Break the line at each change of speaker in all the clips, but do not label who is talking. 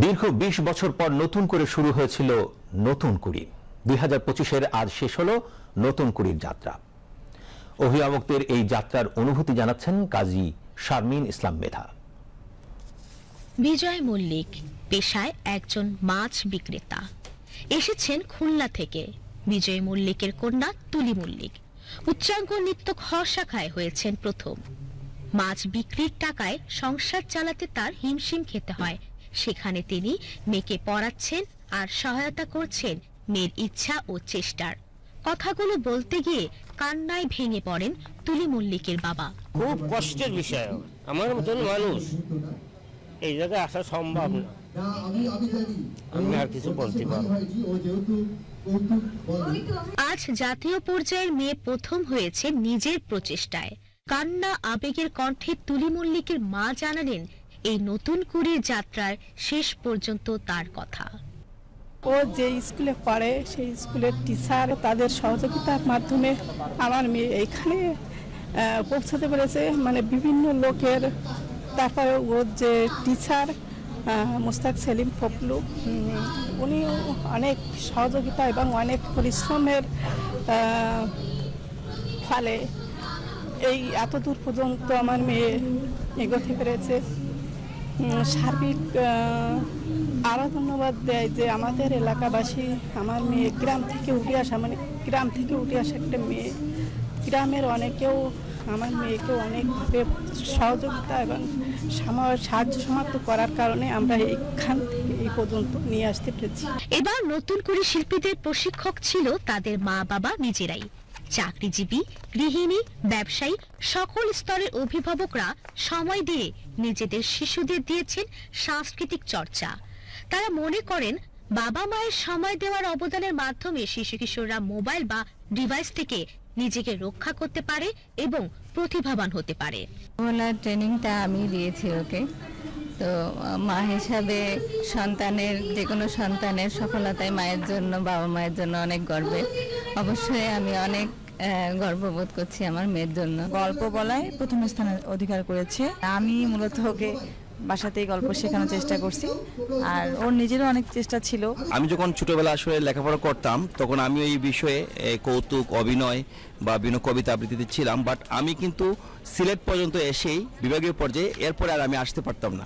দীর্ঘ ২০ বছর পর নতুন করে শুরু হয়েছিল নতুন কুড়ি। ২০২৫-এর আজ শেষ হলো নতুন কুড়ির যাত্রা। অভিভাবকদের এই যাত্রার অনুভূতি জানাচ্ছেন কাজী শারমিন ইসলাম মেধা।
বিজয় মল্লিক পেশায় একজন মাছ বিক্রেতা, এসেছেন খুলনা থেকে। বিজয় মল্লিকের কন্যা তুলি মল্লিক উচ্চাঙ্গ নৃত্য খ শাখায় হয়েছেন প্রথম। মাছ বিক্রির টাকায় সংসার চালাতে তার হিমশিম খেতে হয়, সেখানে তিনি মেয়েকে পড়াচ্ছেন আর সহায়তা করছেন মেয়ের ইচ্ছা ও চেষ্টার। কথাগুলো বলতে গিয়ে কান্নায় ভেঙে পড়েন তুলি মল্লিকের বাবা।
খুব কষ্টের বিষয়, আমার মতন মানুষ এই জায়গায় আসা সম্ভব না। আমি আর কিছু বলতে পারবো।
আজ জাতীয় পর্যায়ের মেয়ে প্রথম হয়েছে নিজের প্রচেষ্টায়। কান্না আবেগের কণ্ঠে তুলি মল্লিকের মা জানালেন এই নতুন কুড়ির যাত্রার শেষ পর্যন্ত তার কথা।
ও যে স্কুলে পড়ে সেই স্কুলের টিচার তাদের সহযোগিতার মাধ্যমে আমার মেয়ে এইখানে পৌঁছাতে পেরেছে। মানে বিভিন্ন লোকের, তারপরে ওর যে টিচার মুস্তাক সেলিম ফপলু, উনি অনেক সহযোগিতা এবং অনেক পরিশ্রমের ফলে এই এত দূর পর্যন্ত আমার মেয়ে এগোতে পেরেছে। সার্বিক আরও ধন্যবাদ দেয় যে আমাদের এলাকাবাসী, আমার মেয়ে গ্রাম থেকে উঠে আসা, মানে গ্রাম থেকে উঠে আসা একটা মেয়ে, গ্রামের অনেকেও আমার মেয়েকে অনেকভাবে সহযোগিতা এবং সাহায্য সমাপ্ত করার কারণে আমরা এইখান থেকে এই পর্যন্ত নিয়ে আসতে পেরেছি।
এবার নতুন করে শিল্পীদের প্রশিক্ষক ছিল তাদের মা বাবা নিজেরাই। চাকরিজীবী, গৃহিণী, ব্যবসায়ী সকল স্তরের অভিভাবকরা সময় দিয়ে নিজেদের শিশুদের দিয়েছেন সাংস্কৃতিক চর্চা। তারা মনে করেন বাবা মায়ের সময় দেওয়ার অবদানের মাধ্যমে শিশু কিশোররা মোবাইল বা ডিভাইস থেকে নিজেকে রক্ষা করতে পারে এবং প্রতিভাবান হতে পারে।
ওনার ট্রেনিংটা আমি দিয়েছি ওকে। তো মা হিসাবে সন্তানের, যে কোনো সন্তানের সফলতায় মায়ের জন্য, বাবা মায়ের জন্য অনেক গর্বের। অবশ্যই আমি অনেক গর্ববোধ করছি আমার মেয়ের জন্য।
গল্প বলায় প্রথম স্থান অধিকার করেছে। আমি মূলত ওকে বাসাতেই গল্প শেখানোর চেষ্টা করছি, আর ওর নিজেরও অনেক চেষ্টা ছিল।
আমি যখন ছোটবেলা আসলে লেখাপড়া করতাম তখন আমি এই বিষয়ে কৌতুক, অভিনয় বা বিভিন্ন কবিতা আবৃত্তিতে ছিলাম, বাট আমি কিন্তু সিলেট পর্যন্ত এসেই বিভাগীয় পর্যায়ে, এরপরে আর আমি আসতে পারতাম না।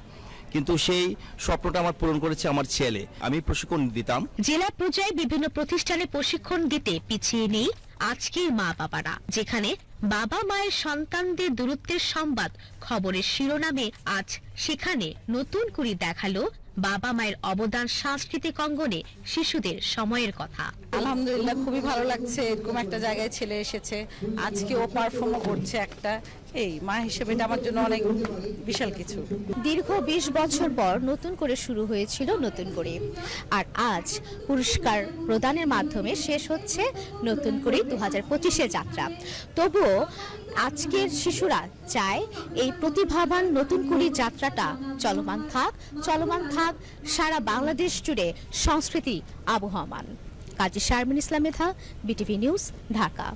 কিন্তু সেই স্বপ্নটা আমার পূরণ করেছে আমার ছেলে। আমি প্রশিক্ষণ দিতাম।
জেলা পর্যায়ে বিভিন্ন প্রতিষ্ঠানে প্রশিক্ষণ দিতে পিছিয়ে নেই আজকের মা বাবারা, যেখানে বাবা মায়ের সন্তানদের দূরত্বের সংবাদ খবরের শিরোনামে আজ সেখানে নতুন করে দেখালো বাবা মায়ের অবদান সাংস্কৃতিক অঙ্গনে শিশুদের সময়ের কথা।
আলহামদুলিল্লাহ, খুবই ভালো লাগছে। এরকম একটা জায়গায় ছেলে এসেছে, আজকে ও পারফর্মও করছে একটা। এই মা হিসেবে এটা আমার জন্য অনেক বিশাল কিছু।
দীর্ঘ ২০ বছর পর নতুন করে শুরু হয়েছিল নতুন করে, আর আজ পুরস্কার প্রদানের মাধ্যমে শেষ হচ্ছে নতুন করে ২০২৫-এর যাত্রা। তবুও আজকের শিশুরা চায় এই প্রতিভাবান নতুন কুড়ি যাত্রাটা চলমান থাক সারা বাংলাদেশ জুড়ে সংস্কৃতি আবহমান। কাজী শারমিন ইসলাম মেধা, বিটিভি নিউজ, ঢাকা।